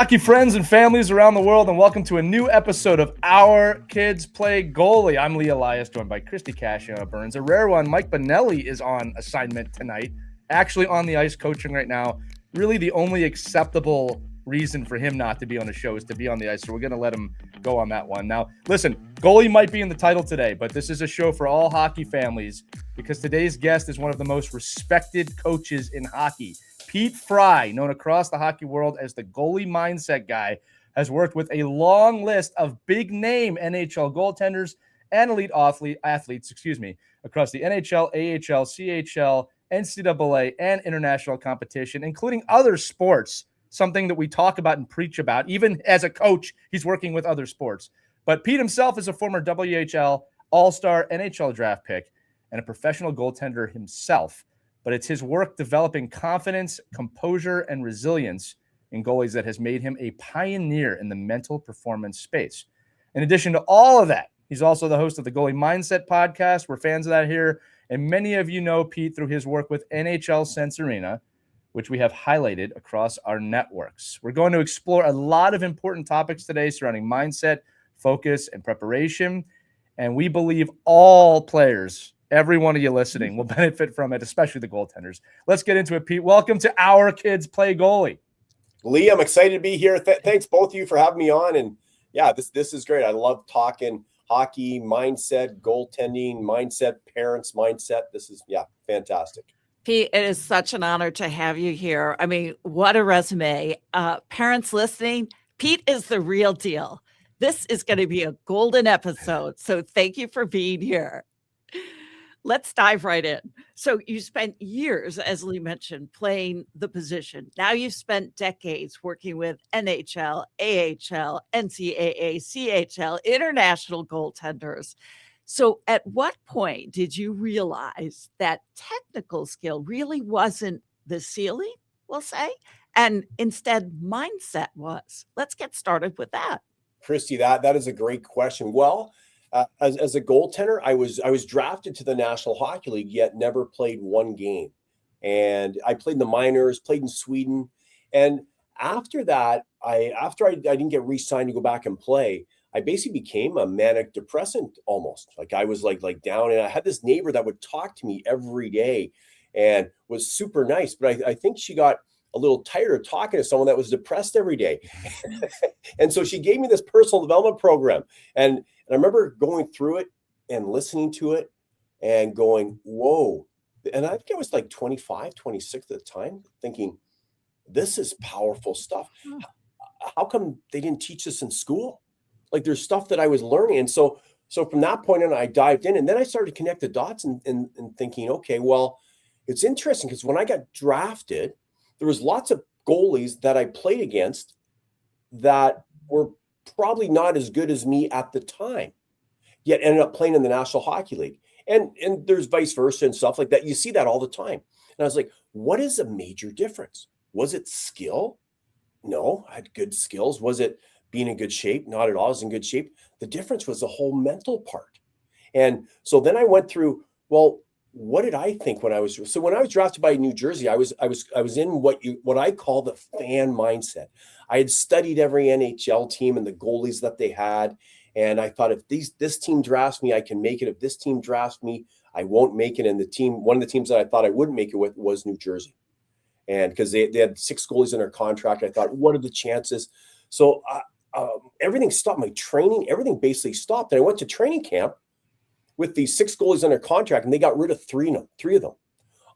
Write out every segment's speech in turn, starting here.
hockey friends and families around the world, and welcome to a new episode of Our Kids Play Goalie. I'm Elias, joined by Christie, Casciano, Burns. A rare one, Mike Bonelli is on assignment tonight, actually on the ice coaching right now. Really the only acceptable reason for him not to be on the show is to be on the ice, so we're going to let him go on that one. Now, listen, goalie might be in the title today, but this is a show for all hockey families because today's guest is one of the most respected coaches in hockey. Pete Fry, known across the hockey world as the Goalie Mindset Guy, has worked with a long list of big-name NHL goaltenders and elite athletes, across the NHL, AHL, CHL, NCAA, and international competition, including other sports, something that we talk about and preach about. Even as a coach, he's working with other sports. But Pete himself is a former WHL All-Star NHL draft pick and a professional goaltender himself. But it's his work developing confidence, composure, and resilience in goalies that has made him a pioneer in the mental performance space. In addition to all of that, he's also the host of the Goalie Mindset podcast. We're fans of that here. And many of you know Pete through his work with NHL Sense Arena, which we have highlighted across our networks. We're going to explore a lot of important topics today surrounding mindset, focus, and preparation. And we believe all players, every one of you listening, will benefit from it, especially the goaltenders. Let's get into it, Pete. Welcome to Our Kids Play Goalie. Lee, I'm excited to be here. Thanks both of you for having me on. And yeah, this is great. I love talking hockey, mindset, goaltending, mindset, parents, mindset. This is, fantastic. Pete, it is such an honor to have you here. I mean, what a resume. Parents listening, Pete is the real deal. This is going to be a golden episode. So thank you for being here. Let's dive right in. So you spent years, as Lee mentioned, playing the position. Now you've spent decades working with NHL, AHL, NCAA, CHL, international goaltenders. So at what point did you realize that technical skill really wasn't the ceiling, we'll say, and instead mindset was? Let's get started with that. Christie, that is a great question. Well, as a goaltender, I was drafted to the National Hockey League, yet never played one game. And I played in the minors, played in Sweden. And after that, after I didn't get re-signed to go back and play, I basically became a manic depressant almost. Like I was like down, and I had this neighbor that would talk to me every day and was super nice. But I think she got a little tired of talking to someone that was depressed every day. And so she gave me this personal development program. And I remember going through it and listening to it and going, whoa. And I think I was like 25, 26 at the time, thinking, this is powerful stuff. How come they didn't teach this in school? Like there's stuff that I was learning. And so from that point on, I dived in, and then I started to connect the dots and thinking, okay, well, it's interesting because when I got drafted, there was lots of goalies that I played against that were probably not as good as me at the time, yet ended up playing in the National Hockey League. And there's vice versa and stuff like that. You see that all the time. And I was like, what is a major difference? Was it skill? No, I had good skills. Was it being in good shape? Not at all. I was in good shape. The difference was the whole mental part. And so then I went through, well, what did I think when I was drafted by New Jersey? I was in what I call the fan mindset. I had studied every NHL team and the goalies that they had, and I thought if this team drafts me, I can make it. If this team drafts me, I won't make it. And one of the teams that I thought I wouldn't make it with was New Jersey, and because they had 6 goalies in their contract, I thought, what are the chances? So everything stopped. My training, everything basically stopped, and I went to training camp with these 6 goalies under contract, and they got rid of 3 of them.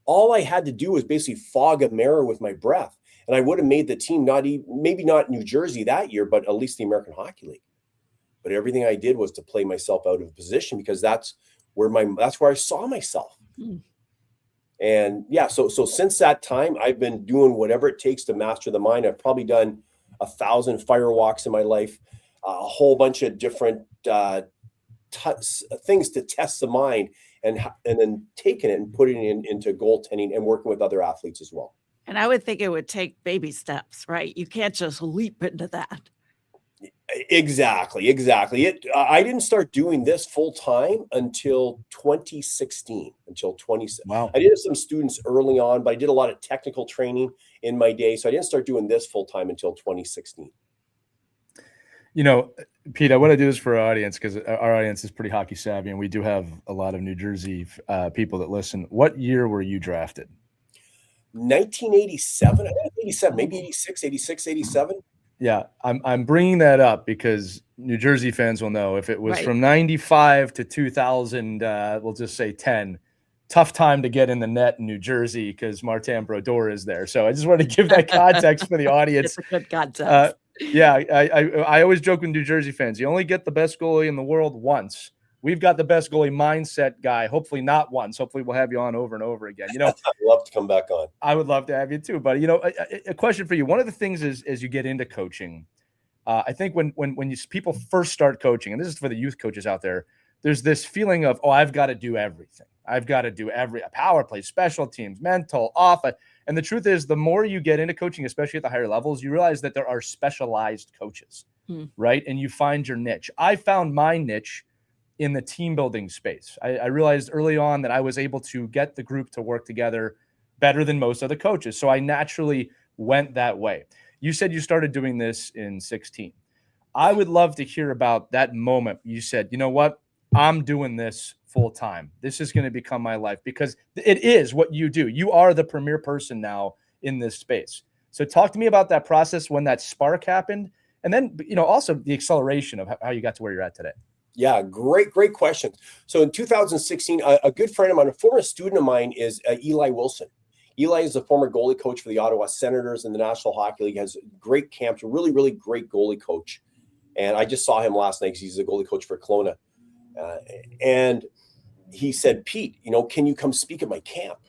All I had to do was basically fog a mirror with my breath, and I would have made the team, maybe not New Jersey that year, but at least the American Hockey League. But everything I did was to play myself out of position because that's where I saw myself. And yeah, so since that time, I've been doing whatever it takes to master the mind. I've probably done 1,000 fire walks in my life, a whole bunch of different things to test the mind, and then taking it and putting it into goaltending and working with other athletes as well. And I would think it would take baby steps, right? You can't just leap into that. Exactly. I didn't start doing this full time until 2016. Wow. I did have some students early on, but I did a lot of technical training in my day, so I didn't start doing this full time until 2016. You know, Pete, I want to do this for our audience because our audience is pretty hockey savvy, and we do have a lot of New Jersey people that listen. What year were you drafted? 1987, I think 87, maybe 86, 87. Yeah, I'm bringing that up because New Jersey fans will know if it was Right. from 95 to 2000, we'll just say 10, tough time to get in the net in New Jersey because Martin Brodeur is there. So I just wanted to give that context for the audience. It's a good context. Yeah, I always joke with New Jersey fans, you only get the best goalie in the world once. We've got the best goalie mindset guy. Hopefully not once. Hopefully we'll have you on over and over again. You know, I'd love to come back on. I would love to have you too. But, you know, a question for you. One of the things is as you get into coaching, I think when people first start coaching, and this is for the youth coaches out there, there's this feeling of, oh, I've got to do everything. I've got to do every power play, special teams, mental, off. And the truth is, the more you get into coaching, especially at the higher levels, you realize that there are specialized coaches, right? And you find your niche. I found my niche in the team building space. I realized early on that I was able to get the group to work together better than most other coaches. So I naturally went that way. You said you started doing this in 16. I would love to hear about that moment. You said, you know what? I'm doing this full time. This is going to become my life because it is what you do. You are the premier person now in this space. So talk to me about that process when that spark happened. And then, you know, also the acceleration of how you got to where you're at today. Yeah, great question. So in 2016, a good friend of mine, a former student of mine is Eli Wilson. Eli is a former goalie coach for the Ottawa Senators in the National Hockey League, has great camps, a really, really great goalie coach. And I just saw him last night because he's a goalie coach for Kelowna. And he said, Pete, you know, can you come speak at my camp?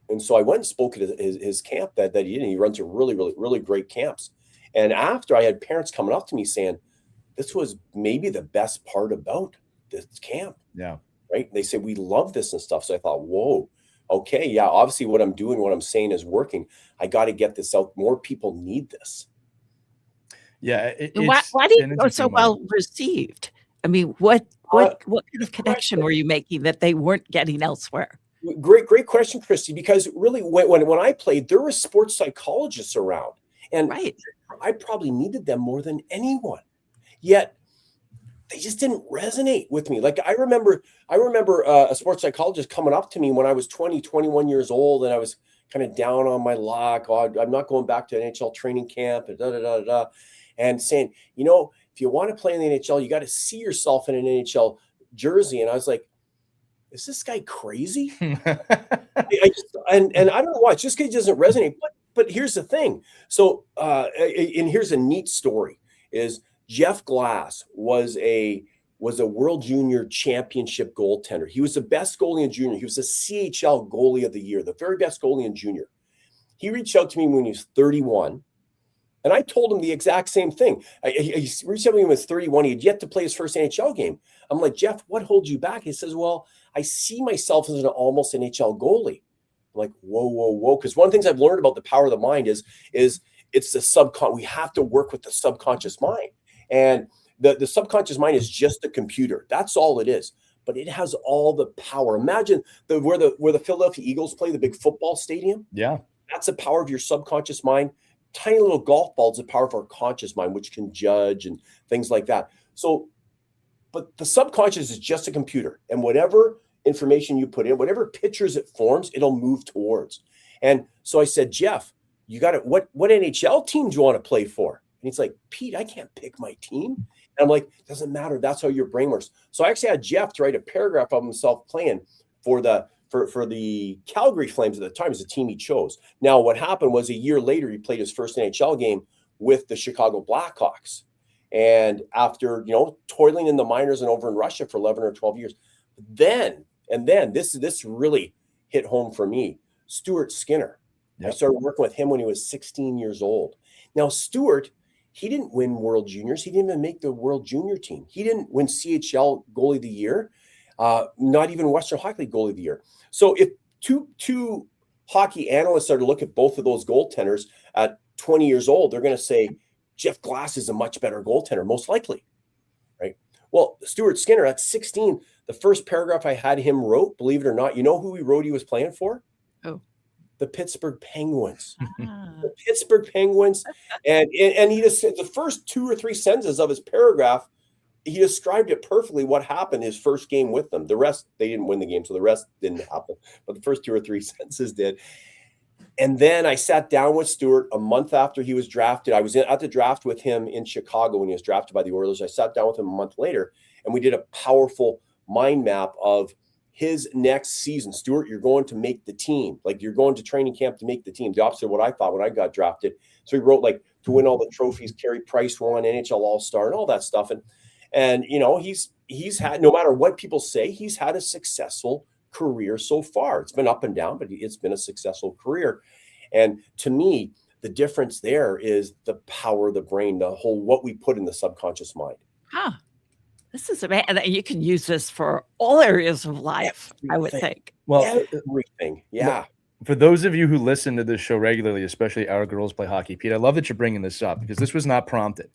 And so I went and spoke at his camp that he did. And he runs a really, really, really great camps. And after, I had parents coming up to me saying, this was maybe the best part about this camp. Yeah. Right. They said, we love this and stuff. So I thought, whoa, okay. Yeah. Obviously what I'm doing, what I'm saying is working. I got to get this out. More people need this. Yeah. Why do you go so well received? I mean, what kind of connection were you making that they weren't getting elsewhere? Great question, Christie, because really when I played, there were sports psychologists around, and I probably needed them more than anyone. Yet they just didn't resonate with me. Like I remember a sports psychologist coming up to me when I was 20, 21 years old, and I was kind of down on my luck. Oh, I'm not going back to NHL training camp, and saying, you know, if you want to play in the NHL, you got to see yourself in an NHL jersey. And I was like, is this guy crazy? And I don't know why. It's just because it doesn't resonate. But here's the thing. So, and here's a neat story: is Jeff Glass was a World Junior Championship goaltender. He was the best goalie in junior. He was the CHL goalie of the year, the very best goalie in junior. He reached out to me when he was 31. And I told him the exact same thing. He reached out to me when he was 31. He had yet to play his first NHL game. I'm like, Jeff, what holds you back? He says, well, I see myself as an almost NHL goalie. I'm like, whoa. Because one of the things I've learned about the power of the mind is it's the subconscious. We have to work with the subconscious mind. And the subconscious mind is just a computer. That's all it is. But it has all the power. Imagine where the Philadelphia Eagles play, the big football stadium. Yeah. That's the power of your subconscious mind. Tiny little golf ball is the power of our conscious mind, which can judge and things like that. So, but the subconscious is just a computer, and whatever information you put in, whatever pictures it forms, it'll move towards. And so I said, Jeff, you got it. What NHL team do you want to play for? And he's like, Pete, I can't pick my team. And I'm like, doesn't matter. That's how your brain works. So I actually had Jeff to write a paragraph of himself playing for the Calgary Flames at the time, is the team he chose. Now, what happened was a year later, he played his first NHL game with the Chicago Blackhawks. And after, toiling in the minors and over in Russia for 11 or 12 years, then this really hit home for me. Stuart Skinner. Yep. I started working with him when he was 16 years old. Now, Stuart, he didn't win World Juniors. He didn't even make the World Junior team. He didn't win CHL Goalie of the Year. Not even Western Hockey League Goalie of the Year. So if two hockey analysts are to look at both of those goaltenders at 20 years old, they're going to say, Jeff Glass is a much better goaltender, most likely, right? Well, Stuart Skinner at 16, the first paragraph I had him wrote, believe it or not, you know who he wrote he was playing for? Oh. The Pittsburgh Penguins. Ah. The Pittsburgh Penguins. And he just said the first 2 or 3 sentences of his paragraph, he described it perfectly what happened his first game with them. The rest, they didn't win the game, so the rest didn't happen. But the first 2 or 3 sentences did. And then I sat down with Stuart a month after he was drafted. I was at the draft with him in Chicago when he was drafted by the Oilers. I sat down with him a month later, and we did a powerful mind map of his next season. Stuart, you're going to make the team. Like, you're going to training camp to make the team. The opposite of what I thought when I got drafted. So he wrote, like, to win all the trophies Carey Price won, NHL All-Star, and all that stuff. And you know, he's had, no matter what people say, he's had a successful career so far. It's been up and down, but it's been a successful career. And to me, the difference there is the power of the brain, the whole, what we put in the subconscious mind. Huh. This is amazing. And you can use this for all areas of life, I would think. Well, everything. Yeah. For those of you who listen to this show regularly, especially Our Girls Play Hockey, Pete, I love that you're bringing this up because this was not prompted.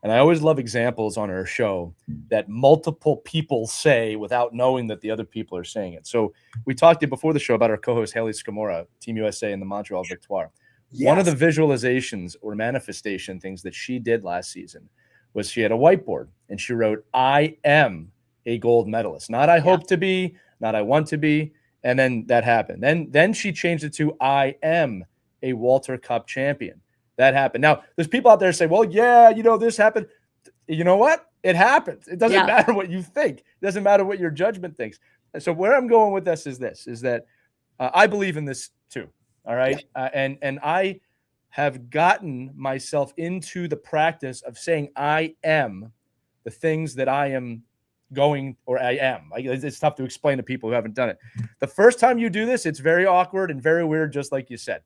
And I always love examples on our show that multiple people say without knowing that the other people are saying it. So we talked before the show about our co-host Haley Scamora, Team USA and the Montreal Victoire. Yes. One of the visualizations or manifestation things that she did last season was she had a whiteboard and she wrote, I am a gold medalist. Not I hope to be, not I want to be. And then that happened. Then she changed it to I am a Walter Cup champion. That happened. Now, there's people out there say, well, yeah, you know, this happened. You know what? It happens. It doesn't matter what you think. It doesn't matter what your judgment thinks. And so where I'm going with this is that I believe in this too. All right. Yeah. And I have gotten myself into the practice of saying I am the things that I am going, or I am. It's tough to explain to people who haven't done it. The first time you do this, it's very awkward and very weird, just like you said.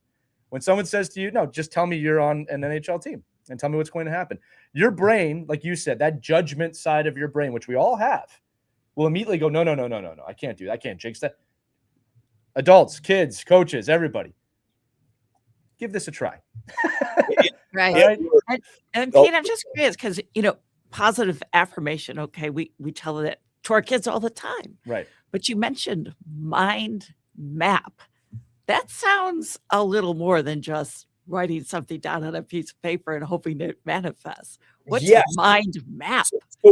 When someone says to you, no, just tell me you're on an NHL team and tell me what's going to happen. Your brain, like you said, that judgment side of your brain, which we all have, will immediately go, no. I can't do that. I can't jinx that. Adults, kids, coaches, everybody, give this a try. Right. And Pete, I'm just curious because, you know, positive affirmation. Okay. We tell that to our kids all the time. Right. But you mentioned mind map. That sounds a little more than just writing something down on a piece of paper and hoping it manifests. What's a mind map?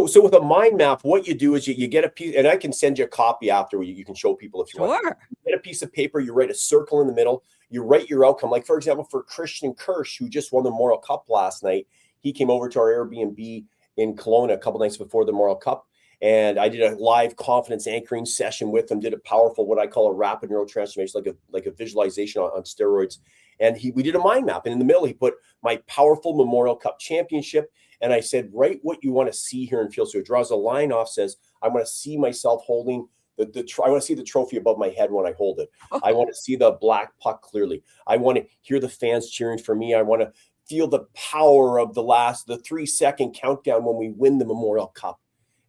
So with a mind map, what you do is you get a piece, and I can send you a copy after where you can show people if you want. You get a piece of paper, you write a circle in the middle, you write your outcome. Like, for example, for Christian Kirsch, who just won the Memorial Cup last night, he came over to our Airbnb in Kelowna a couple nights before the Memorial Cup. And I did a live confidence anchoring session with him, did a powerful, what I call a rapid neurotransformation, like a visualization on steroids. And we did a mind map. And in the middle, he put my powerful Memorial Cup championship. And I said, write what you want to see here and feel. So it draws a line off, says, I want to see myself holding I want to see the trophy above my head when I hold it. I want to see the black puck clearly. I want to hear the fans cheering for me. I want to feel the power of the 3-second countdown when we win the Memorial Cup.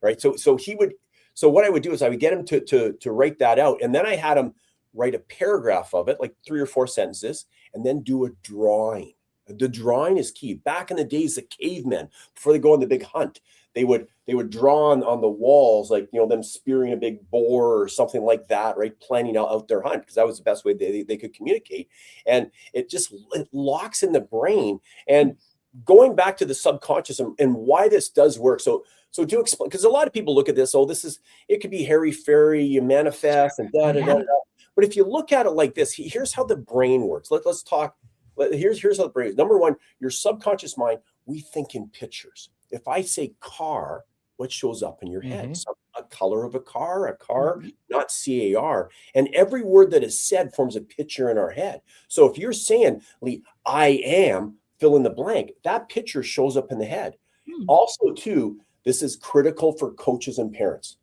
Right. So what I would do is I would get him to write that out. And then I had him write a paragraph of it, like 3 or 4 sentences, and then do a drawing. The drawing is key. Back in the days, the cavemen, before they go on the big hunt, they would draw on the walls, like, you know, them spearing a big boar or something like that, right? Planning out their hunt, because that was the best way they could communicate. And it locks in the brain. And going back to the subconscious and why this does work. So to explain, because a lot of people look at this, it could be hairy-fairy, you manifest and da-da-da-da. But if you look at it like this, here's how the brain works. Let's talk. Here's how the brain is. Number one, your subconscious mind, we think in pictures. If I say car, what shows up in your head? Mm-hmm. So a color of a car, not CAR. And every word that is said forms a picture in our head. So if you're saying, Lee, I am, fill in the blank, that picture shows up in the head. Also, too, this is critical for coaches and parents.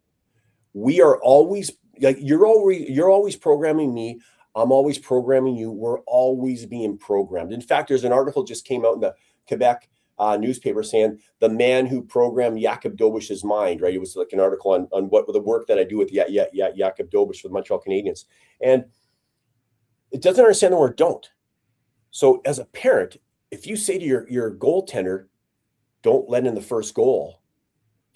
We are always, like, you're always programming me. I'm always programming you. We're always being programmed. In fact, there's an article just came out in the Quebec newspaper saying the man who programmed Jakub Dobish's mind, right? It was like an article on what the work that I do with Jakub Dobish for the Montreal Canadiens. And it doesn't understand the word don't. So as a parent, if you say to your goaltender, don't let in the first goal,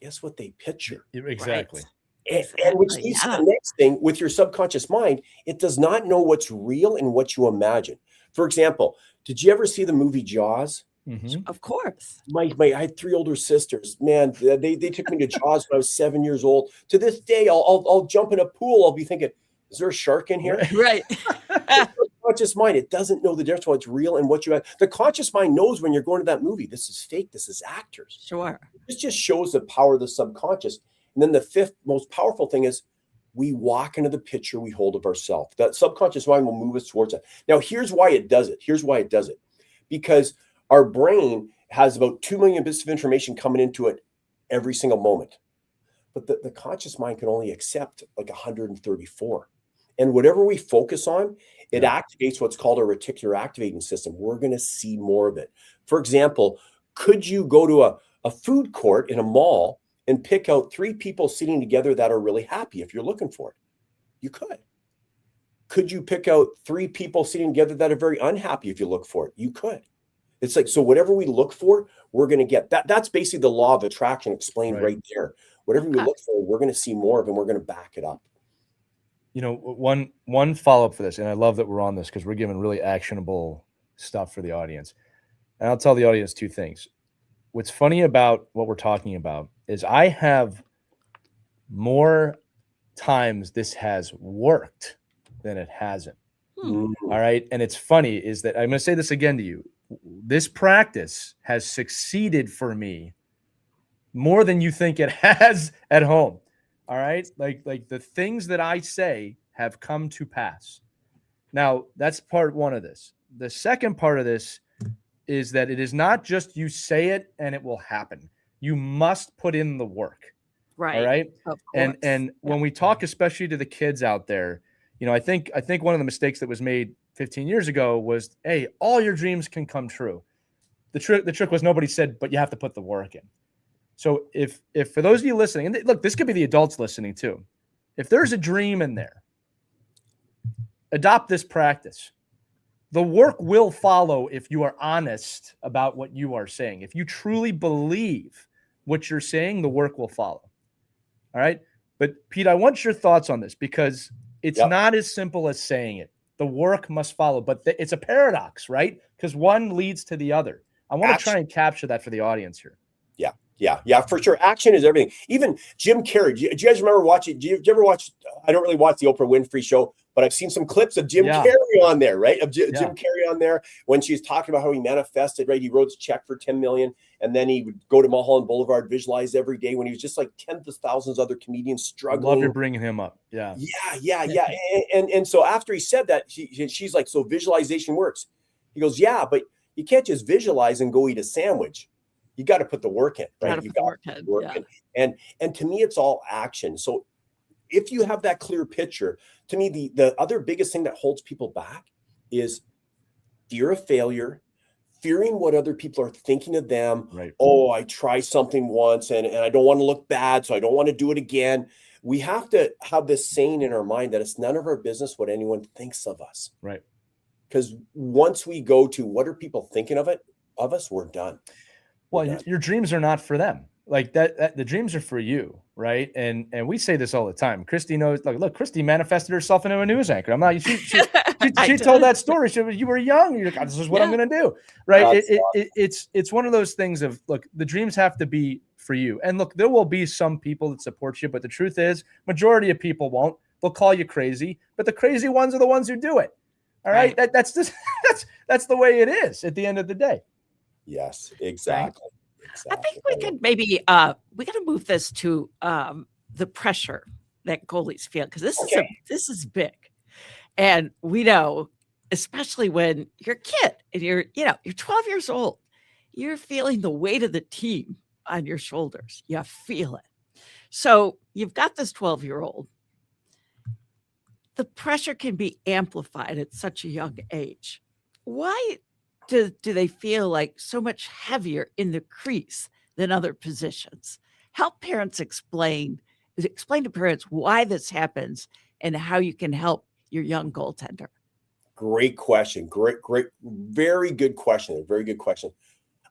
guess what they picture? Exactly. Right. And which leads to the next thing with your subconscious mind, it does not know what's real and what you imagine. For example, did you ever see the movie Jaws? Mm-hmm. Of course. I had 3 older sisters. Man, they took me to Jaws when I was 7 years old. To this day, I'll jump in a pool. I'll be thinking, is there a shark in here? Right. The conscious mind, it doesn't know the difference between what's real and what you have. The conscious mind knows when you're going to that movie, this is fake, this is actors. Sure. This just shows the power of the subconscious. And then the fifth most powerful thing is we walk into the picture we hold of ourselves. That subconscious mind will move us towards it. Now, here's why it does it. Because our brain has about 2 million bits of information coming into it every single moment. But the conscious mind can only accept like 134. And whatever we focus on, it activates what's called a reticular activating system. We're going to see more of it. For example, could you go to a food court in a mall and pick out 3 people sitting together that are really happy if you're looking for it? You could. Could you pick out 3 people sitting together that are very unhappy if you look for it? You could. It's like, so whatever we look for, we're going to get. That's basically the law of attraction explained right there. Whatever we look for, we're going to see more of, and we're going to back it up. You know, one follow-up for this, and I love that we're on this because we're giving really actionable stuff for the audience. And I'll tell the audience 2 things. What's funny about what we're talking about is I have more times this has worked than it hasn't. All right. And it's funny is that I'm going to say this again to you. This practice has succeeded for me more than you think it has at home. All right. Like the things that I say have come to pass. Now, that's part one of this. The second part of this is that it is not just you say it and it will happen. You must put in the work. Right. All right. Of course. And when we talk, especially to the kids out there, you know, I think one of the mistakes that was made 15 years ago was, hey, all your dreams can come true. The trick was nobody said, but you have to put the work in. So if for those of you listening, and look, this could be the adults listening too. If there's a dream in there, adopt this practice. The work will follow if you are honest about what you are saying. If you truly believe what you're saying, the work will follow. All right. But Pete, I want your thoughts on this because it's not as simple as saying it. The work must follow, but it's a paradox, right? Because one leads to the other. I want to try and capture that for the audience here. Yeah, for sure. Action is everything. Even Jim Carrey. Do you guys remember watching? Do you ever watch? I don't really watch the Oprah Winfrey show, but I've seen some clips of Jim Carrey on there, right? Of Jim Carrey on there when she's talking about how he manifested, right? He wrote a check for $10 million, and then he would go to Mulholland Boulevard, visualize every day when he was just like tens of thousands of other comedians struggling. Love you bringing him up. Yeah. And so after he said that, she's like, so visualization works. He goes, yeah, but you can't just visualize and go eat a sandwich. You got to put the work in, right? You got to put the work in. And to me, it's all action. So if you have that clear picture, to me, the other biggest thing that holds people back is fear of failure, fearing what other people are thinking of them. Right. Oh, I tried something once and I don't want to look bad, so I don't want to do it again. We have to have this saying in our mind that it's none of our business what anyone thinks of us. Right. Because once we go to what are people thinking of us, we're done. Well, your dreams are not for them. Like that the dreams are for you, right? And we say this all the time. Christie knows. Look, Christie manifested herself into a news anchor. I'm not. She told that story. You were young. You're like, oh, this is what I'm going to do, right? It's one of those things of look. The dreams have to be for you. And look, there will be some people that support you, but the truth is, majority of people won't. They'll call you crazy, but the crazy ones are the ones who do it. All right. That's just that's the way it is at the end of the day. Yes, exactly. I think we could maybe we got to move this to the pressure that goalies feel because this is big, and we know, especially when you're a kid and you're 12 years old, you're feeling the weight of the team on your shoulders. You feel it. So you've got this 12-year-old. The pressure can be amplified at such a young age. Why do they feel like so much heavier in the crease than other positions? Help parents explain to parents why this happens and how you can help your young goaltender. Great question. Great. Very good question. Very good question.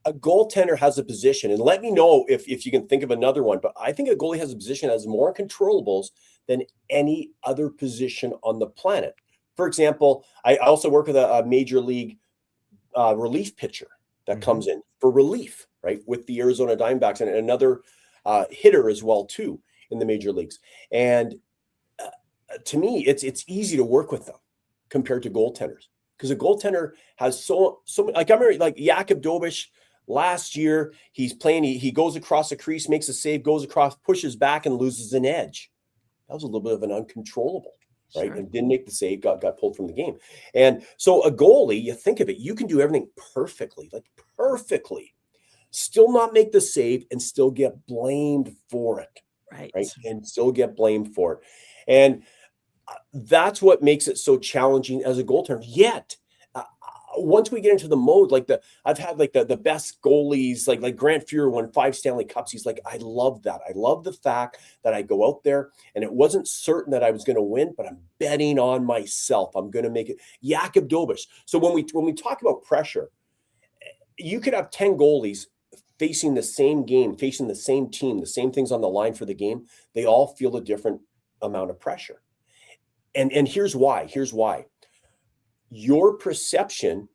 a goaltender has a position, and let me know if you can think of another one, but I think a goalie has a position that has more controllables than any other position on the planet. For example, I also work with a major league relief pitcher that comes in for relief, right, with the Arizona Diamondbacks, and another hitter as well too in the major leagues. And to me, it's easy to work with them compared to goaltenders, because a goaltender has so like, I remember like Jakub Dobeš last year, he's playing, he goes across the crease, makes a save, goes across, pushes back and loses an edge. That was a little bit of an uncontrollable, right? Sure. And didn't make the save, got pulled from the game. And so a goalie, you think of it, you can do everything perfectly, like perfectly, still not make the save and still get blamed for it. Right. And still get blamed for it. And that's what makes it so challenging as a goaltender. Yet, once we get into the mode, like I've had like the best goalies, like Grant Fuhrer won 5 Stanley Cups. He's like, I love that. I love the fact that I go out there and it wasn't certain that I was going to win, but I'm betting on myself. I'm going to make it. Jakub Dobeš. So when we talk about pressure, you could have 10 goalies facing the same game, facing the same team, the same things on the line for the game. They all feel a different amount of pressure. And here's why. Your perception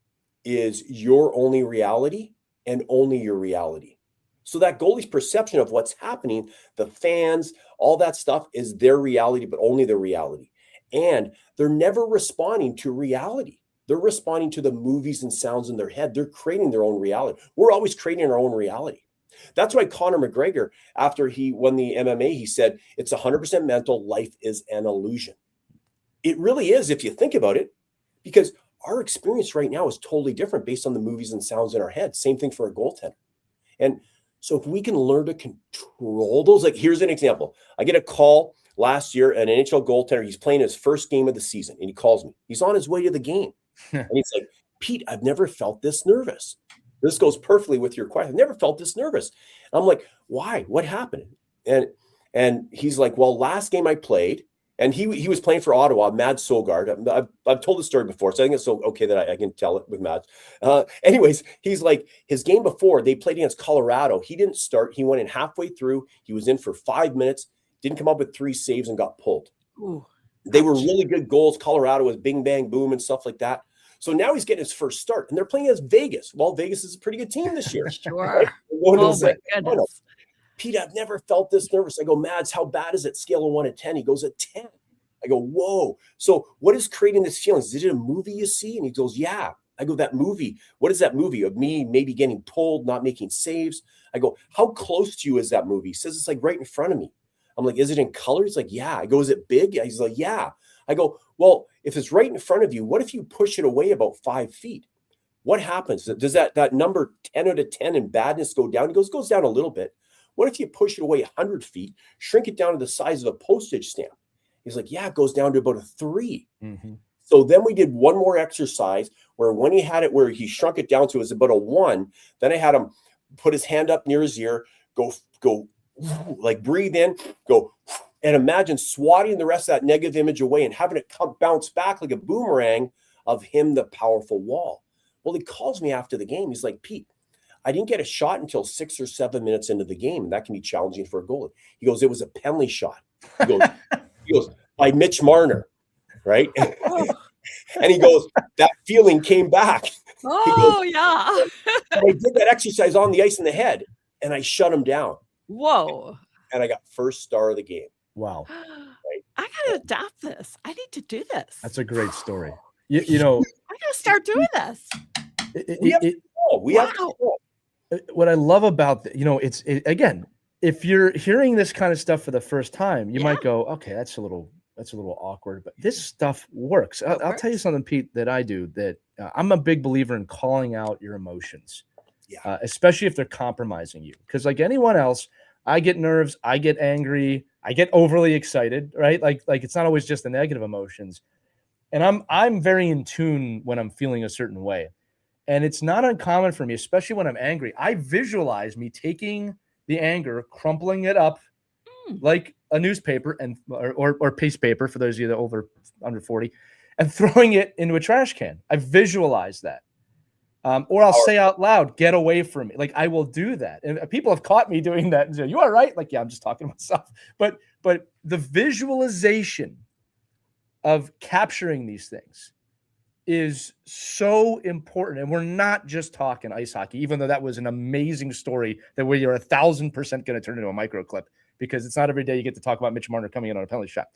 is your only reality and only your reality. So that goalie's perception of what's happening, the fans, all that stuff is their reality, but only their reality. And they're never responding to reality. They're responding to the movies and sounds in their head. They're creating their own reality. We're always creating our own reality. That's why Conor McGregor, after he won the MMA, he said, it's 100% mental. Life is an illusion. It really is, if you think about it, because our experience right now is totally different based on the movies and sounds in our head. Same thing for a goaltender. And so if we can learn to control those, like here's an example. I get a call last year, an NHL goaltender, he's playing his first game of the season, and he calls me. He's on his way to the game. And he's like, Pete, I've never felt this nervous. This goes perfectly with your question. I've never felt this nervous. And I'm like, why? What happened? And he's like, well, last game I played, and he was playing for Ottawa, Mads Sogard. I've told the story before, so I think it's so okay that I can tell it with Mads. Anyways, he's like, his game before, they played against Colorado. He didn't start. He went in halfway through. He was in for 5 minutes, didn't come up with 3 saves and got pulled. Ooh, they were really good goals. Colorado was bing, bang, boom and stuff like that. So now he's getting his first start, and they're playing against Vegas. Well, Vegas is a pretty good team this year. Sure. Right? Oh, my goodness. Pete, I've never felt this nervous. I go, Mads, how bad is it? Scale of 1 to 10. He goes, at 10. I go, whoa. So what is creating this feeling? Is it a movie you see? And he goes, yeah. I go, that movie. What is that movie of me maybe getting pulled, not making saves? I go, how close to you is that movie? He says, it's like right in front of me. I'm like, is it in color? He's like, yeah. I go, is it big? He's like, yeah. I go, well, if it's right in front of you, what if you push it away about 5 feet? What happens? Does that number 10 out of 10 in badness go down? He goes, goes down a little bit. What if you push it away 100 feet, shrink it down to the size of a postage stamp? He's like, yeah, it goes down to about a 3. Mm-hmm. So then we did one more exercise where when he had it, where he shrunk it down to, it was about a 1. Then I had him put his hand up near his ear, go like breathe in, go, and imagine swatting the rest of that negative image away and having it bounce back like a boomerang of him, the powerful wall. Well, he calls me after the game. He's like, Pete, I didn't get a shot until 6 or 7 minutes into the game. And that can be challenging for a goalie. He goes, it was a penalty shot. He goes, by Mitch Marner, right? And he goes, that feeling came back. Oh, goes, yeah. I did that exercise on the ice in the head, and I shut him down. Whoa. And I got first star of the game. Wow. Right? I got to adopt this. I need to do this. That's a great story. You know, I got to start doing this. We have to go. What I love about, again, if you're hearing this kind of stuff for the first time, you might go, okay, that's a little awkward, but this stuff works. I'll tell you something, Pete, that I do, that I'm a big believer in calling out your emotions, especially if they're compromising you. Because like anyone else, I get nerves, I get angry, I get overly excited, right? Like it's not always just the negative emotions. And I'm very in tune when I'm feeling a certain way. And it's not uncommon for me, especially when I'm angry. I visualize me taking the anger, crumpling it up like a newspaper or paste paper for those of you that are under 40, and throwing it into a trash can. I visualize that. Or I'll say out loud, get away from me. Like, I will do that. And people have caught me doing that and say, you all right? Like, yeah, I'm just talking to myself. But the visualization of capturing these things is so important. And we're not just talking ice hockey, even though that was an amazing story that where you're 1,000% going to turn into a micro clip, because it's not every day you get to talk about Mitch Marner coming in on a penalty shot.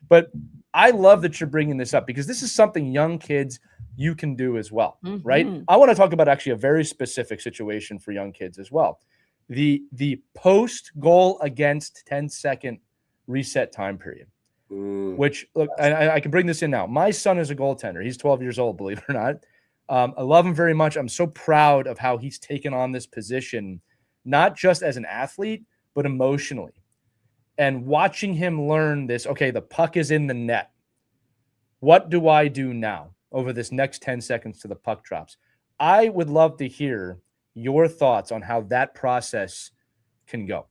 But I love that you're bringing this up, because this is something young kids you can do as well, right? I want to talk about actually a very specific situation for young kids as well. The post goal against 10-second reset time period. Which, look, I can bring this in now. My son is a goaltender. He's 12 years old, believe it or not. I love him very much. I'm so proud of how he's taken on this position, not just as an athlete, but emotionally. And watching him learn this, okay, the puck is in the net. What do I do now over this next 10 seconds to the puck drops? I would love to hear your thoughts on how that process can go.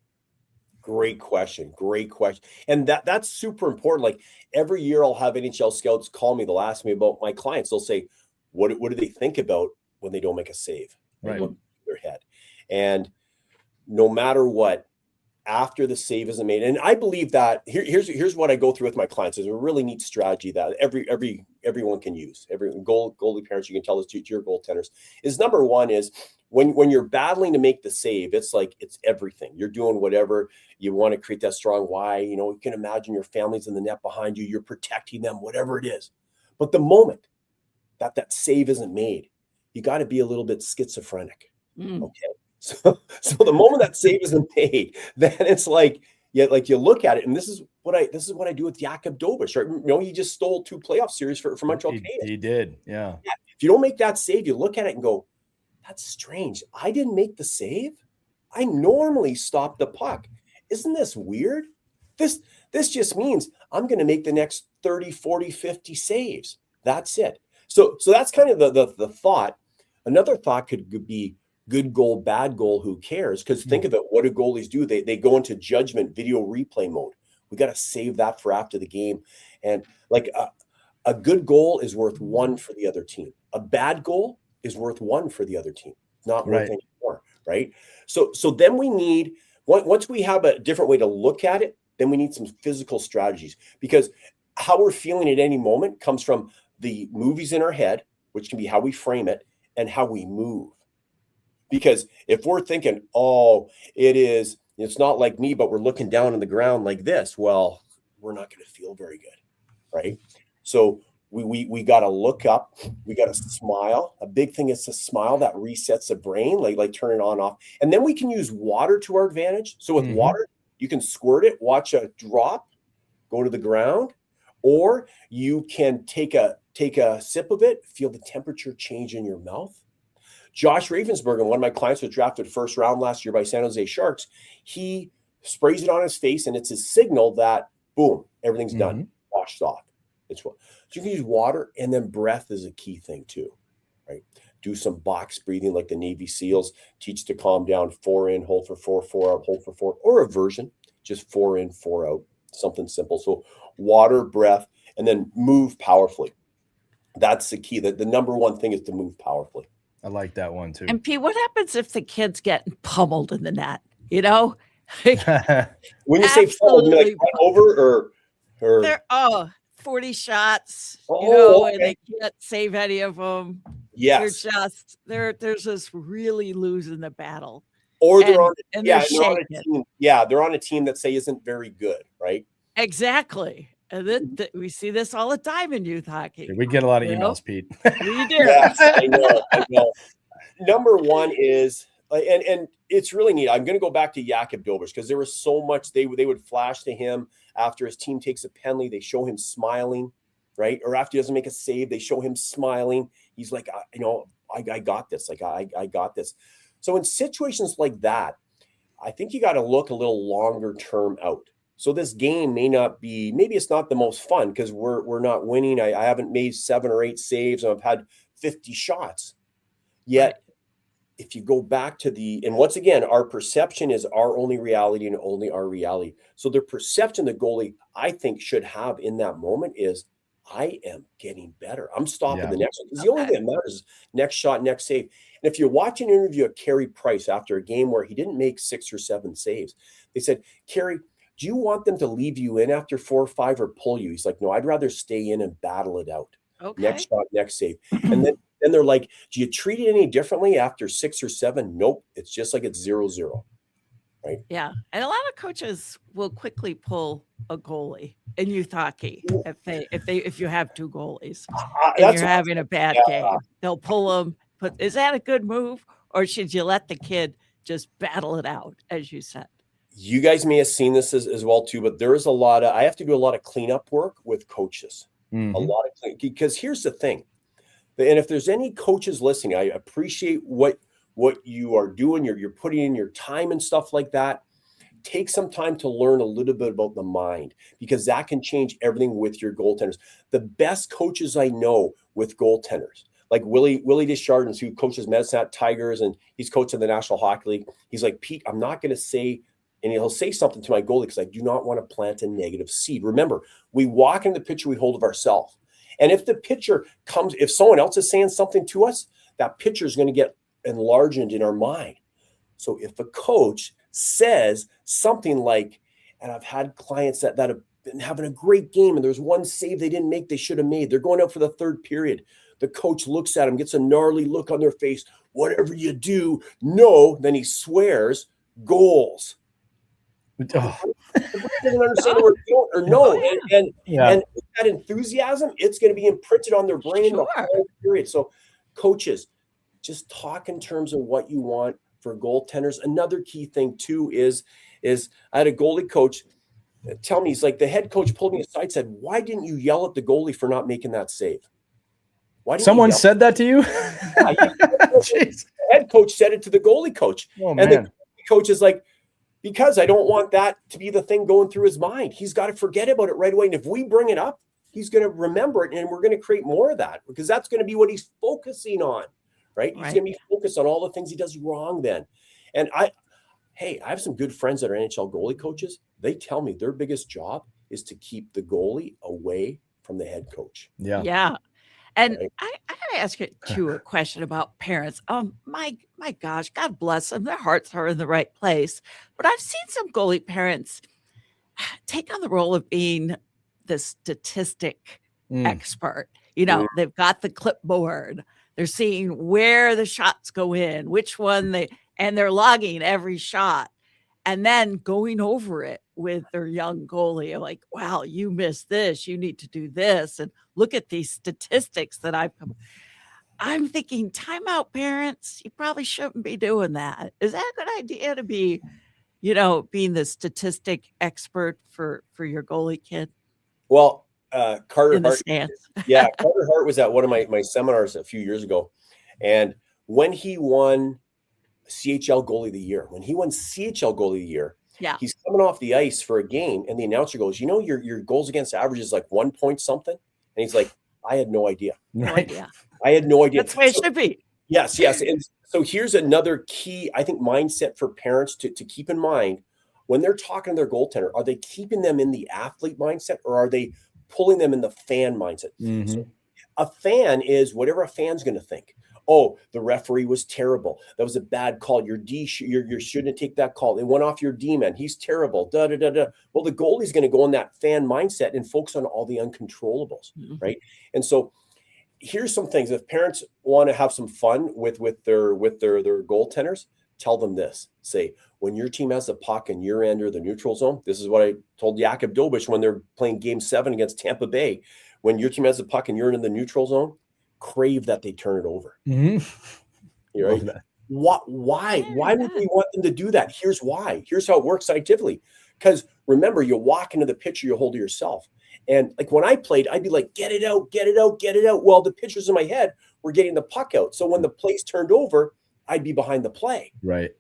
Great question. Great question. And that's super important. Like, every year I'll have NHL scouts call me. They'll ask me about my clients. They'll say, what do they think about when they don't make a save? Right. In their head. And no matter what, after the save isn't made, and I believe that here's what I go through with my clients. Is a really neat strategy that everyone can use. Every goalie parents, you can tell this to your goaltenders, is number one is when you're battling to make the save, it's like it's everything. You're doing whatever you want to create that strong why. You can imagine your family's in the net behind you. You're protecting them, whatever it is. But the moment that save isn't made, you got to be a little bit schizophrenic. Okay. So the moment that save isn't made, then it's like you look at it, and this is what I do with Jakub Dobeš, right? He just stole 2 playoff series for Montreal Canadiens. He did, yeah. If you don't make that save, you look at it and go, that's strange. I didn't make the save. I normally stop the puck. Isn't this weird? This just means I'm going to make the next 30, 40, 50 saves. That's it. So that's kind of the thought. Another thought could be good goal, bad goal, who cares? Because think of it, what do goalies do? They go into judgment video replay mode. We got to save that for after the game. And like a good goal is worth 1 for the other team. A bad goal is worth 1 for the other team. Not worth any more, right? So then we need, once we have a different way to look at it, then we need some physical strategies, because how we're feeling at any moment comes from the movies in our head, which can be how we frame it, and how we move. Because if we're thinking, it's not like me, but we're looking down on the ground like this, well, we're not going to feel very good, right? So we got to look up, we got to smile. A big thing is to smile. That resets the brain, like turn it on, off. And then we can use water to our advantage. So with water, you can squirt it, watch a drop go to the ground, or you can take a sip of it, feel the temperature change in your mouth. Josh Ravensbergen, one of my clients, was drafted first round last year by San Jose Sharks. He sprays it on his face, and it's a signal that, boom, everything's done, washed off. So you can use water, and then breath is a key thing too, right? Do some box breathing like the Navy SEALs teach to calm down. 4 in, hold for 4, 4 out, hold for 4, or a version, just 4 in, 4 out, something simple. So water, breath, and then move powerfully. That's the key. The number one thing is to move powerfully. I like that one too. And Pete, what happens if the kid's getting pummeled in the net? When you say pummeled, you mean like over or they're 40 shots, and they can't save any of them. Yes, they're just really losing the battle. Or they're on a team. Yeah, they're on a team that say isn't very good, right? Exactly. And we see this all the time in youth hockey. We get a lot of emails, Pete. We do. Yes, I know. Number one is, and it's really neat. I'm going to go back to Jakub Dobeš, because there was so much they would flash to him after his team takes a penalty. They show him smiling, right? Or after he doesn't make a save, they show him smiling. He's like, I got this. Like, I got this. So in situations like that, I think you got to look a little longer term out. So this game maybe it's not the most fun because we're not winning. I haven't made 7 or 8 saves, and I've had 50 shots. Yet, if you go back to and once again, our perception is our only reality and only our reality. So the perception the goalie, I think, should have in that moment is, I am getting better. I'm stopping Yeah. the next one. Because the only thing that matters is next shot, next save. And if you watch an interview of Carey Price after a game where he didn't make 6 or 7 saves, they said, Carey, do you want them to leave you in after 4 or 5 or pull you? He's like, no, I'd rather stay in and battle it out. Okay. Next shot, next save. And then they're like, do you treat it any differently after 6 or 7? Nope. It's just like it's 0-0. Right. Yeah. And a lot of coaches will quickly pull a goalie in youth hockey if you have 2 goalies and you're having a bad game. They'll pull them. But is that a good move, or should you let the kid just battle it out, as you said? You guys may have seen this as well too, but there is I have to do a lot of cleanup work with coaches. Mm-hmm. A lot of because here's the thing. And if there's any coaches listening, I appreciate what you are doing. You're putting in your time and stuff like that. Take some time to learn a little bit about the mind, because that can change everything with your goaltenders. The best coaches I know with goaltenders, like Willie Deschardins, who coaches Medicine Tigers, and he's coaching the National Hockey League. He's like, Pete, I'm not going to say, and he'll say something to my goalie because I do not want to plant a negative seed. Remember, we walk into the picture we hold of ourselves. And if the picture comes, if someone else is saying something to us, that picture is going to get enlarged in our mind. So if a coach says something like, and I've had clients that have been having a great game and there's one save they didn't make, they should have made. They're going out for the 3rd period. The coach looks at him, gets a gnarly look on their face. Whatever you do, no. Then he swears, goals. Oh. Doesn't understand the word don't or no. And with that enthusiasm, it's going to be imprinted on their brain the whole period. So coaches, just talk in terms of what you want for goaltenders. Another key thing too is I had a goalie coach tell me, he's like, the head coach pulled me aside, said, why didn't you yell at the goalie for not making that save? Someone said that to you? The head coach said it to the goalie coach. Oh, and the goalie coach is like, because I don't want that to be the thing going through his mind. He's got to forget about it right away. And if we bring it up, he's going to remember it, and we're going to create more of that, because that's going to be what he's focusing on, right? He's going to be focused on all the things he does wrong then. And I have some good friends that are NHL goalie coaches. They tell me their biggest job is to keep the goalie away from the head coach. Yeah. Yeah. And I got to ask you too a question about parents. My gosh, God bless them. Their hearts are in the right place. But I've seen some goalie parents take on the role of being the statistic expert. You know, they've got the clipboard. They're seeing where the shots go in, which one and they're logging every shot. And then going over it with their young goalie, like, wow, you missed this. You need to do this. And look at these statistics that I'm thinking, timeout, parents. You probably shouldn't be doing that. Is that a good idea to be, being the statistic expert for your goalie kid? Well, Carter Hart. Yeah, Carter Hart was at one of my seminars a few years ago. And when he won CHL Goalie of the Year, he's coming off the ice for a game, and the announcer goes, your goals against average is like 1 point something. And he's like, I had no idea. I had no idea. That's the way it should be. Yes. And so here's another key, I think, mindset for parents to keep in mind when they're talking to their goaltender. Are they keeping them in the athlete mindset, or are they pulling them in the fan mindset? Mm-hmm. So a fan is whatever a fan's going to think. Oh, the referee was terrible. That was a bad call. Your D, you shouldn't take that call. It went off your D man. He's terrible. Well, the goalie's going to go in that fan mindset and focus on all the uncontrollables, right? And so here's some things. If parents want to have some fun with their goaltenders, tell them this. Say, when your team has the puck and you're under the neutral zone, this is what I told Jakub Dobich when they're playing Game 7 against Tampa Bay. When your team has the puck and you're in the neutral zone, crave that they turn it over. Mm-hmm. You're right. Why would we want them to do that? Here's why. Here's how it works scientifically. Because remember, you walk into the pitcher you hold to yourself. And like when I played, I'd be like, get it out. Well, the pitchers in my head were getting the puck out. So when the play's turned over, I'd be behind the play. Right.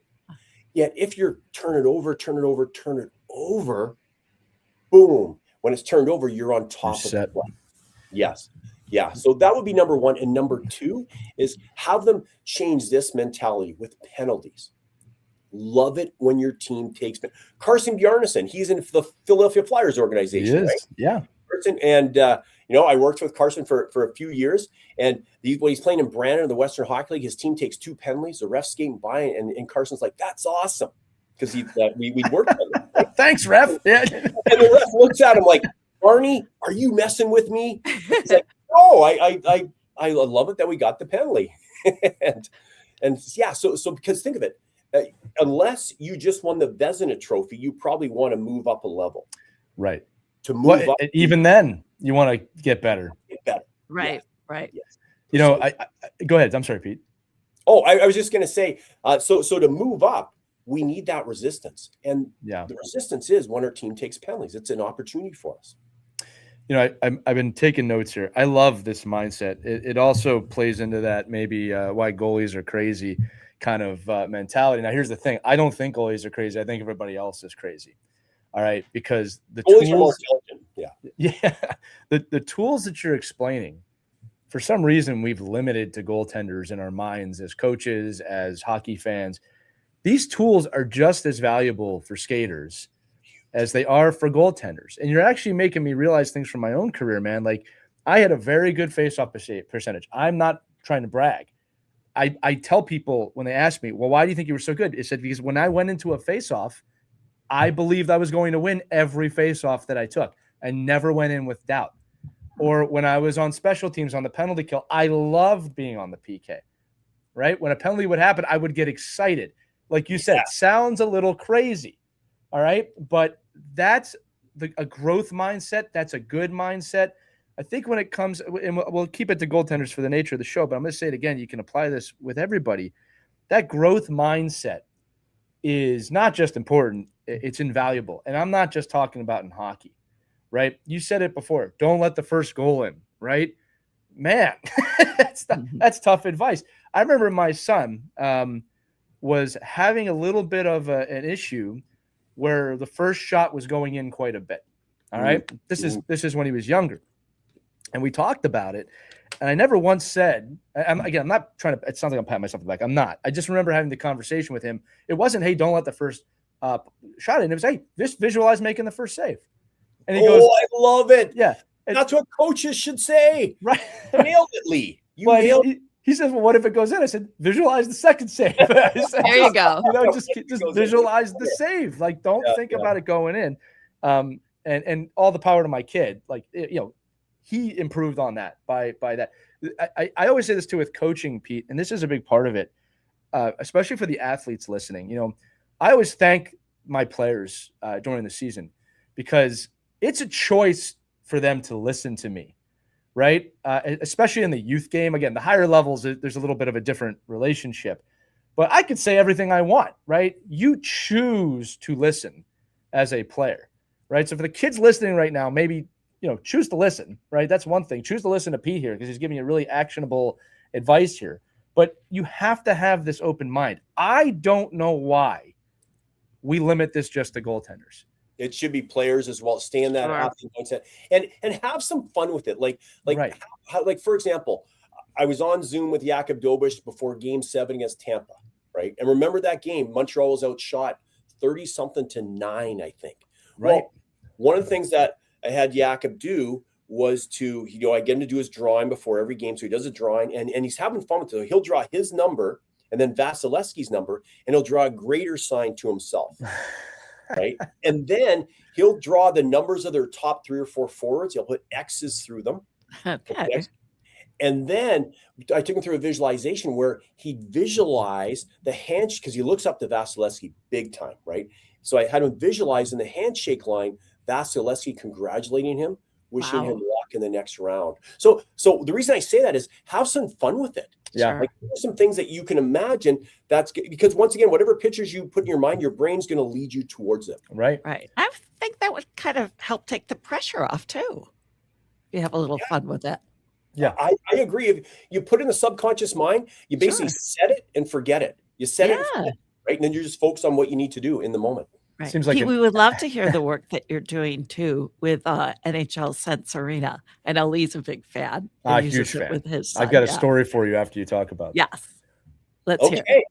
Yet if you're turn it over, boom. When it's turned over, you're on top of the play. Yes. Yeah. So that would be number one. And number two is have them change this mentality with penalties. Love it when your team takes Carson Bjarnason. He's in the Philadelphia Flyers organization, right? Yeah. And I worked with Carson for a few years, and when he's playing in Brandon in the Western Hockey League, his team takes 2 penalties. The ref's skating by, and Carson's like, "That's awesome," because we worked on it. Right? Thanks, ref. Yeah. And the ref looks at him like, "Barney, are you messing with me?" He's like, "No, I love it that we got the penalty." and yeah, so because think of it, unless you just won the Vezina Trophy, you probably want to move up a level. Right. To move up. Even then, you want to get better. Get better. Right. Yes. Right. Yes. I go ahead. I'm sorry, Pete. Oh, I was just going to say, so to move up, we need that resistance. And the resistance is when our team takes penalties. It's an opportunity for us. I've been taking notes here. I love this mindset. It also plays into that maybe why goalies are crazy kind of mentality. Now, here's the thing. I don't think goalies are crazy. I think everybody else is crazy. All right, because the goalies are more intelligent. The tools that you're explaining, for some reason, we've limited to goaltenders in our minds as coaches, as hockey fans. These tools are just as valuable for skaters as they are for goaltenders. And you're actually making me realize things from my own career, man. Like, I had a very good face-off percentage. I'm not trying to brag. I tell people when they ask me, well, why do you think you were so good? It said, because when I went into a face-off, I believed I was going to win every face-off that I took. I never went in with doubt. Or when I was on special teams on the penalty kill, I loved being on the PK, right? When a penalty would happen, I would get excited. Like you said, it sounds a little crazy, all right? But that's a growth mindset. That's a good mindset. I think when it comes, and we'll keep it to goaltenders for the nature of the show, but I'm going to say it again. You can apply this with everybody. That growth mindset is not just important, it's invaluable. And I'm not just talking about in hockey, right? You said it before. Don't let the first goal in, right? Man, that's tough advice. I remember my son was having a little bit of an issue where the first shot was going in quite a bit. All right. This is when he was younger. And we talked about it. And I never once said, I'm not trying to, it sounds like I'm patting myself on the back. I'm not. I just remember having the conversation with him. It wasn't, hey, don't let the first shot in. It was, hey, just visualize making the first save. And he goes, I love it. Yeah. That's what coaches should say. Right. You nailed it, Lee. You nailed it. He says, well, what if it goes in? I said, visualize the second save. There you go. Just visualize the save. Like, don't think about it going in. And all the power to my kid. Like, he improved on that by that. I always say this too with coaching, Pete, and this is a big part of it, especially for the athletes listening. I always thank my players during the season because it's a choice for them to listen to me, right? Especially in the youth game. Again, the higher levels, there's a little bit of a different relationship. But I could say everything I want, right? You choose to listen as a player, right? So for the kids listening right now, maybe choose to listen, right? That's one thing. Choose to listen to Pete here because he's giving you really actionable advice here. But you have to have this open mind. I don't know why we limit this just to goaltenders. It should be players as well. Stay in that athlete mindset and have some fun with it. Like for example, I was on Zoom with Jakub Dobiš before Game 7 against Tampa, right? And remember that game, Montreal was outshot 30-something to 9, I think. Right. Well, one of the things that I had Jakub do was to, I get him to do his drawing before every game. So he does a drawing and he's having fun with it. He'll draw his number and then Vasilevsky's number, and he'll draw a greater sign to himself. Right. And then he'll draw the numbers of their top 3 or 4 forwards. He'll put X's through them. Okay. And then I took him through a visualization where he visualized the handshake because he looks up to Vasilevsky big time. Right. So I had him visualize in the handshake line, Vasilevsky congratulating him, wishing him luck in the next round. So the reason I say that is have some fun with it. Yeah. Like, there's some things that you can imagine that's because once again, whatever pictures you put in your mind, your brain's going to lead you towards it. Right. Right. I think that would kind of help take the pressure off too. You have a little fun with it. Yeah. I agree. If you put it in the subconscious mind, you basically set it and forget it. You set it and forget it, right? And then you're just focused on what you need to do in the moment. Right. Seems like Pete, we would love to hear the work that you're doing too with NHL Sense Arena. I know Lee's a big fan. Huge fan. With his son. I've got a story for you after you talk about it. Yes. Let's hear it.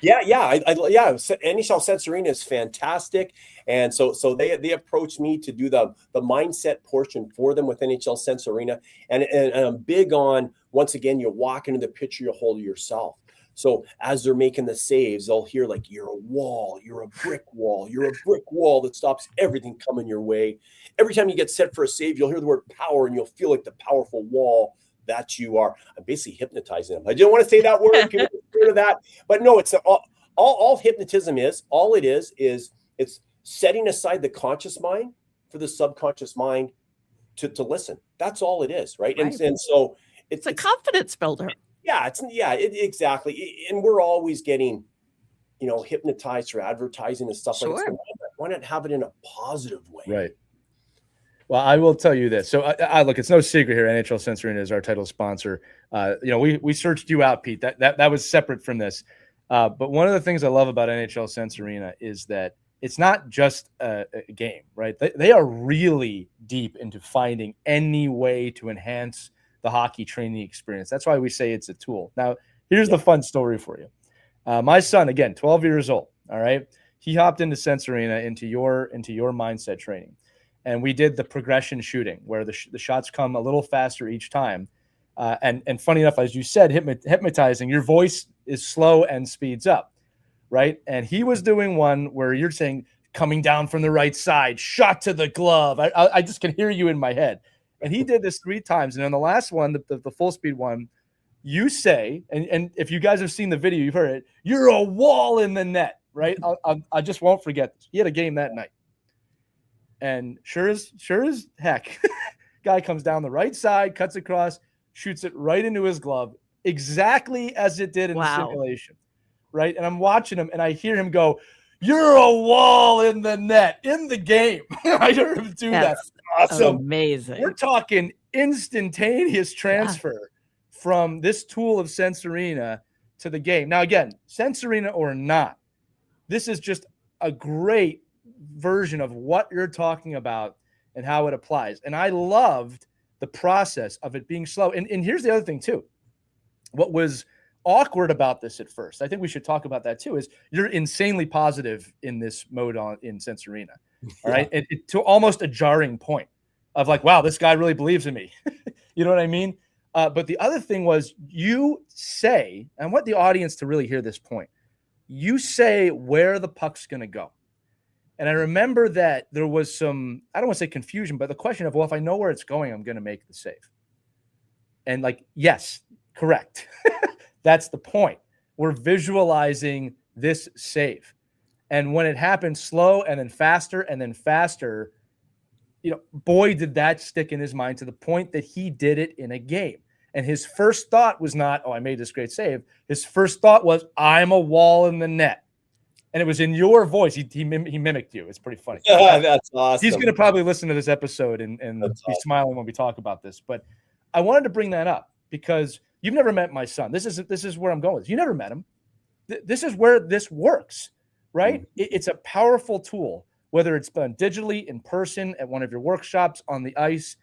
Yeah, NHL Sense Arena is fantastic, and so they approached me to do the mindset portion for them with NHL Sense Arena, and I'm big on, once again, you walk into the picture, you hold yourself. So as they're making the saves, they'll hear like, you're a wall, you're a brick wall, you're a brick wall that stops everything coming your way. Every time you get set for a save, you'll hear the word power, and you'll feel like the powerful wall that you are. I'm basically hypnotizing them. I didn't want to say that word. People get scared of that, but no, it's all hypnotism is. All it is it's setting aside the conscious mind for the subconscious mind to listen. That's all it is, right? Right. And so it's a confidence builder. Yeah, exactly. And we're always getting, hypnotized for advertising and stuff like that. So why not have it in a positive way? Right. Well, I will tell you this. So, I look, it's no secret here. NHL Sense Arena is our title sponsor. We searched you out, Pete. That was separate from this. But one of the things I love about NHL Sense Arena is that it's not just a game, right? They are really deep into finding any way to enhance the hockey training experience. That's why we say it's a tool. Now, here's the fun story for you. My son, again, 12 years old. All right, he hopped into Sense Arena into your mindset training. And we did the progression shooting where the shots come a little faster each time. And funny enough, as you said, hypnotizing, your voice is slow and speeds up, right? And he was doing one where you're saying, coming down from the right side, shot to the glove. I just can hear you in my head. And he did this 3 times. And on the last one, the full speed one, you say, and if you guys have seen the video, you've heard it, you're a wall in the net, right? I just won't forget this. He had a game that night. And sure as heck, guy comes down the right side, cuts across, shoots it right into his glove, exactly as it did in the simulation, right? And I'm watching him, and I hear him go, "You're a wall in the net in the game." I heard him do that. Awesome, amazing. We're talking instantaneous transfer from this tool of Sense Arena to the game. Now, again, Sense Arena or not, this is just a great version of what you're talking about and how it applies. And I loved the process of it being slow. And here's the other thing too. What was awkward about this at first, I think we should talk about that too, is you're insanely positive in this mode in Sense Arena. All right. It to almost a jarring point of like, wow, this guy really believes in me. You know what I mean? But the other thing was you say, and I want the audience to really hear this point, you say where the puck's going to go. And I remember that there was some, I don't want to say confusion, but the question of, well, if I know where it's going, I'm going to make the save. And like, yes, correct. That's the point. We're visualizing this save. And when it happened slow and then faster, boy, did that stick in his mind to the point that he did it in a game. And his first thought was not, oh, I made this great save. His first thought was, I'm a wall in the net. And it was in your voice. He mimicked you. It's pretty funny. That's awesome. He's going to probably listen to this episode and be smiling when we talk about this. But I wanted to bring that up because you've never met my son. This is where I'm going with this. You never met him. This is where this works, right? Mm-hmm. It's a powerful tool, whether it's done digitally, in person, at one of your workshops, on the ice,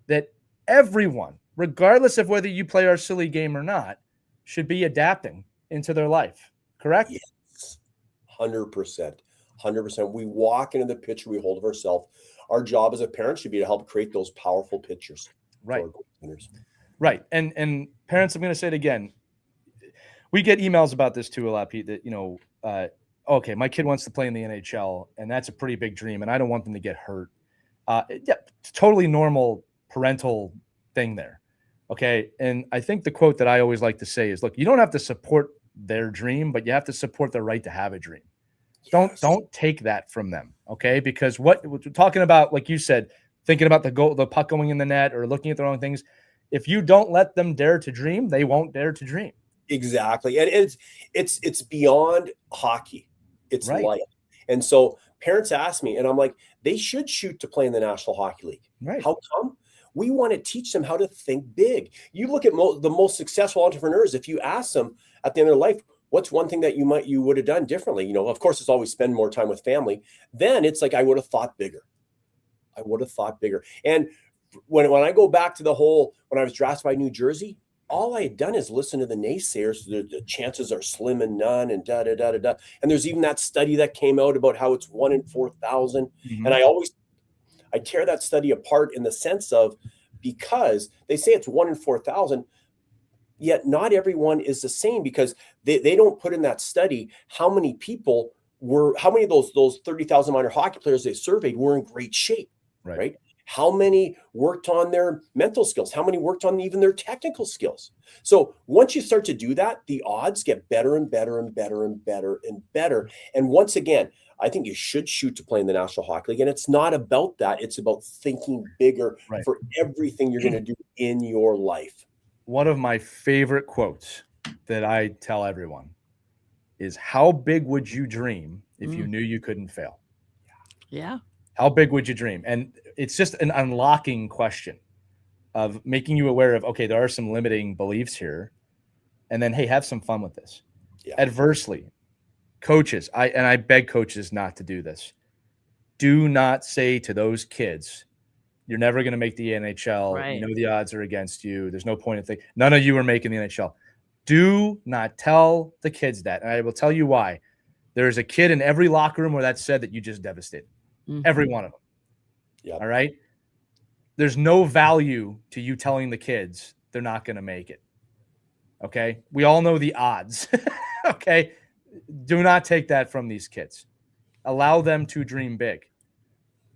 that everyone, regardless of whether you play our silly game or not, should be adapting into their life. Correct? Yes. 100%. We walk into the picture we hold of ourselves. Our job as a parent should be to help create those powerful pictures. Right. Right. And parents, I'm going to say it again. We get emails about this too a lot, Pete, that, okay, my kid wants to play in the NHL, and that's a pretty big dream, and I don't want them to get hurt. Totally normal parental thing there. Okay. And I think the quote that I always like to say is, look, you don't have to support their dream, but you have to support their right to have a dream. Yes. Don't take that from them. Okay. Because what we're talking about, like you said, thinking about the puck going in the net or looking at the wrong things. If you don't let them dare to dream, they won't dare to dream. Exactly. And it's beyond hockey. It's right. life. And so parents ask me, and I'm like, they should shoot to play in the National Hockey League. Right. How come? We want to teach them how to think big. You look at the most successful entrepreneurs. If you ask them at the end of their life, what's one thing that you would have done differently? Of course, it's always spend more time with family. Then it's like, I would have thought bigger. And when I go back to when I was drafted by New Jersey, all I had done is listen to the naysayers. The chances are slim and none, and da da da da da. And there's even that study that came out about how it's 1 in 4,000. Mhm. And I tear that study apart in the sense of, because they say it's 1 in 4,000, yet not everyone is the same, because they don't put in that study how many of those 30,000 minor hockey players they surveyed were in great shape, right? How many worked on their mental skills? How many worked on even their technical skills? So once you start to do that, the odds get better and better and better and better and better. And once again, I think you should shoot to play in the National Hockey League. And it's not about that. It's about thinking bigger for everything you're going to do in your life. One of my favorite quotes that I tell everyone is, how big would you dream if you knew you couldn't fail? Yeah. How big would you dream? And it's just an unlocking question of making you aware of, okay, there are some limiting beliefs here. And then, hey, have some fun with this. Yeah. Adversely, coaches, I beg coaches not to do this. Do not say to those kids, you're never going to make the NHL. Right. You know the odds are against you. There's no point in thinking. None of you are making the NHL. Do not tell the kids that. And I will tell you why. There's a kid in every locker room where that's said that you just devastated. Mm-hmm. Every one of them. Yep. All right? There's no value to you telling the kids they're not going to make it. Okay? We all know the odds. Okay? Do not take that from these kids. Allow them to dream big.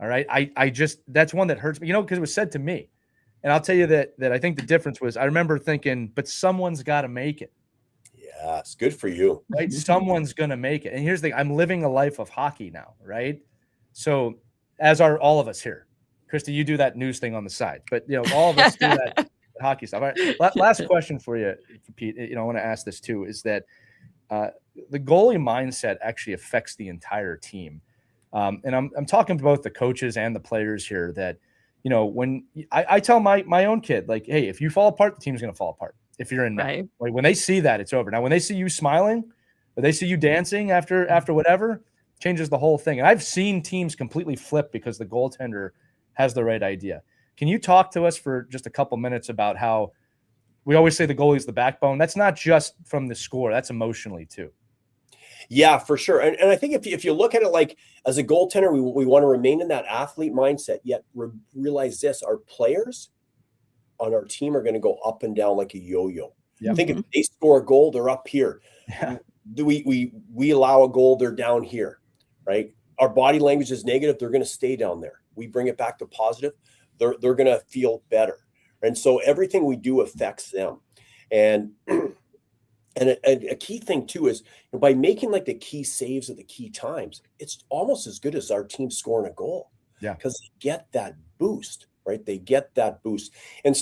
All right? I just, that's one that hurts me, because it was said to me. And I'll tell you that I think the difference was, I remember thinking, but someone's got to make it. Yeah, it's good for you. Right? Someone's going to make it. And here's the thing, I'm living a life of hockey now, right? So as are all of us here. Christie, you do that news thing on the side, but all of us do that hockey stuff. All right. Last question for you, Pete. I want to ask this too, is that the goalie mindset actually affects the entire team. And I'm talking to both the coaches and the players here that, when I tell my own kid, like, hey, if you fall apart, the team's going to fall apart. If you're in net, right. Like, when they see that, it's over. Now, when they see you smiling, or they see you dancing after whatever, changes the whole thing. And I've seen teams completely flip because the goaltender has the right idea. Can you talk to us for just a couple minutes about how we always say the goalie's the backbone? That's not just from the score. That's emotionally too. Yeah, for sure. And I think if you look at it like as a goaltender, we want to remain in that athlete mindset, yet realize this, our players on our team are going to go up and down like a yo-yo. Yep. Think if they score a goal, they're up here. Yeah. We allow a goal, they're down here, right? Our body language is negative, they're going to stay down there. We bring it back to positive, they're going to feel better. And so everything we do affects them. And a key thing too is by making like the key saves at the key times, it's almost as good as our team scoring a goal. Yeah, because they get that boost, right? They get that boost. And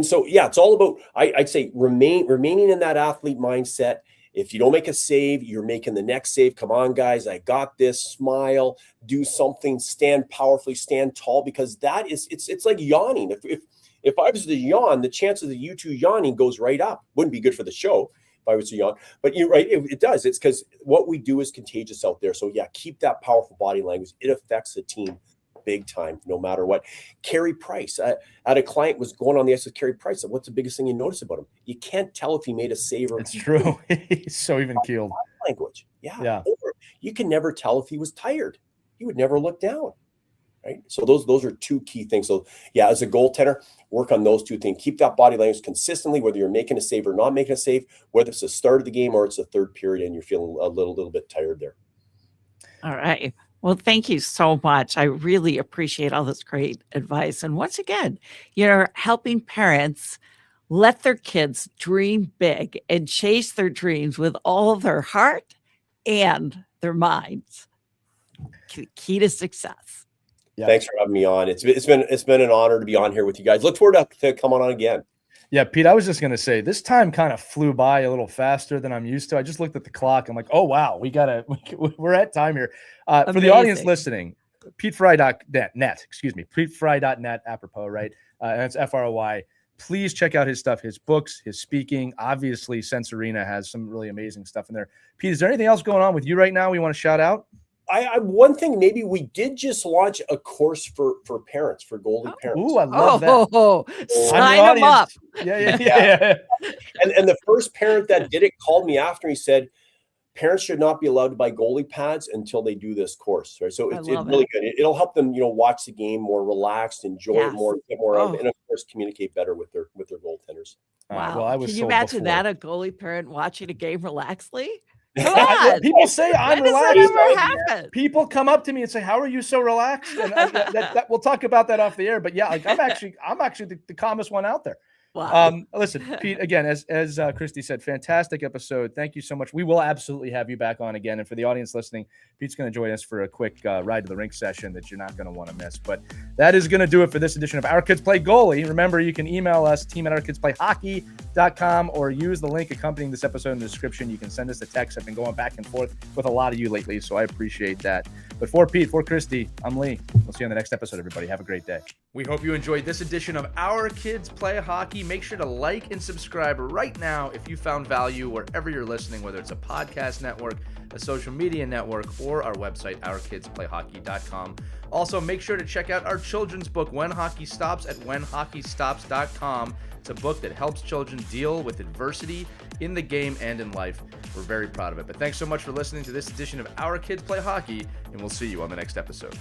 so yeah, it's all about, I'd say remaining in that athlete mindset. If you don't make a save, you're making the next save. Come on, guys, I got this. Smile, do something, stand powerfully, stand tall, because that is, it's like yawning. If I was to yawn, the chances of you two yawning goes right up. Wouldn't be good for the show if I was to yawn, but you're right, it does. It's because what we do is contagious out there. So yeah, keep that powerful body language. It affects the team big time, no matter what. Carey Price, I had a client was going on the ice with Carey Price. What's the biggest thing you notice about him? You can't tell if he made a save or it's true. He's so even keeled. Language. Yeah. Or you can never tell if he was tired. He would never look down. Right. So those are two key things. So yeah, as a goaltender, work on those two things. Keep that body language consistently, whether you're making a save or not making a save, whether it's the start of the game or it's the third period and you're feeling a little bit tired there. All right. Well, thank you so much. I really appreciate all this great advice. And once again, you're helping parents let their kids dream big and chase their dreams with all of their heart and their minds. Key to success. Yeah. Thanks for having me on. It's been an honor to be on here with you guys. Look forward to coming on again. Yeah, Pete, I was just going to say this time kind of flew by a little faster than I'm used to. I just looked at the clock. I'm like, oh, wow, we're at time here. For the audience listening, PeteFry.net, PeteFry.net, apropos, right? And it's FROY. Please check out his stuff, his books, his speaking. Obviously, Sense Arena has some really amazing stuff in there. Pete, is there anything else going on with you right now we want to shout out? I one thing, maybe we did just launch a course for parents, for goalie parents. Ooh, I love that. Sign them up. Yeah. And the first parent that did it called me after. He said, parents should not be allowed to buy goalie pads until they do this course, right? So it's really good. It'll help them, watch the game more relaxed, enjoy it more, get more out of it, and of course communicate better with their goaltenders. Wow. Well, I was Can you imagine that, a goalie parent watching a game relaxedly? Come on. People say I'm relaxed. Does that ever happen? People come up to me and say, "How are you so relaxed?" And that we'll talk about that off the air. But yeah, like I'm actually the calmest one out there. Wow. Listen, Pete, again, as Christie said, fantastic episode. Thank you so much. We will absolutely have you back on again. And for the audience listening, Pete's going to join us for a quick ride to the rink session that you're not going to want to miss. But that is going to do it for this edition of Our Kids Play Goalie. Remember, you can email us, team@ourkidsplayhockey.com, or use the link accompanying this episode in the description. You can send us a text. I've been going back and forth with a lot of you lately, so I appreciate that. But for Pete, for Christie, I'm Lee. We'll see you on the next episode, everybody. Have a great day. We hope you enjoyed this edition of Our Kids Play Hockey. Make sure to like and subscribe right now if you found value wherever you're listening, whether it's a podcast network, a social media network, or our website, ourkidsplayhockey.com. Also, make sure to check out our children's book, When Hockey Stops, at whenhockeystops.com. It's a book that helps children deal with adversity in the game and in life. We're very proud of it. But thanks so much for listening to this edition of Our Kids Play Hockey, and we'll see you on the next episode.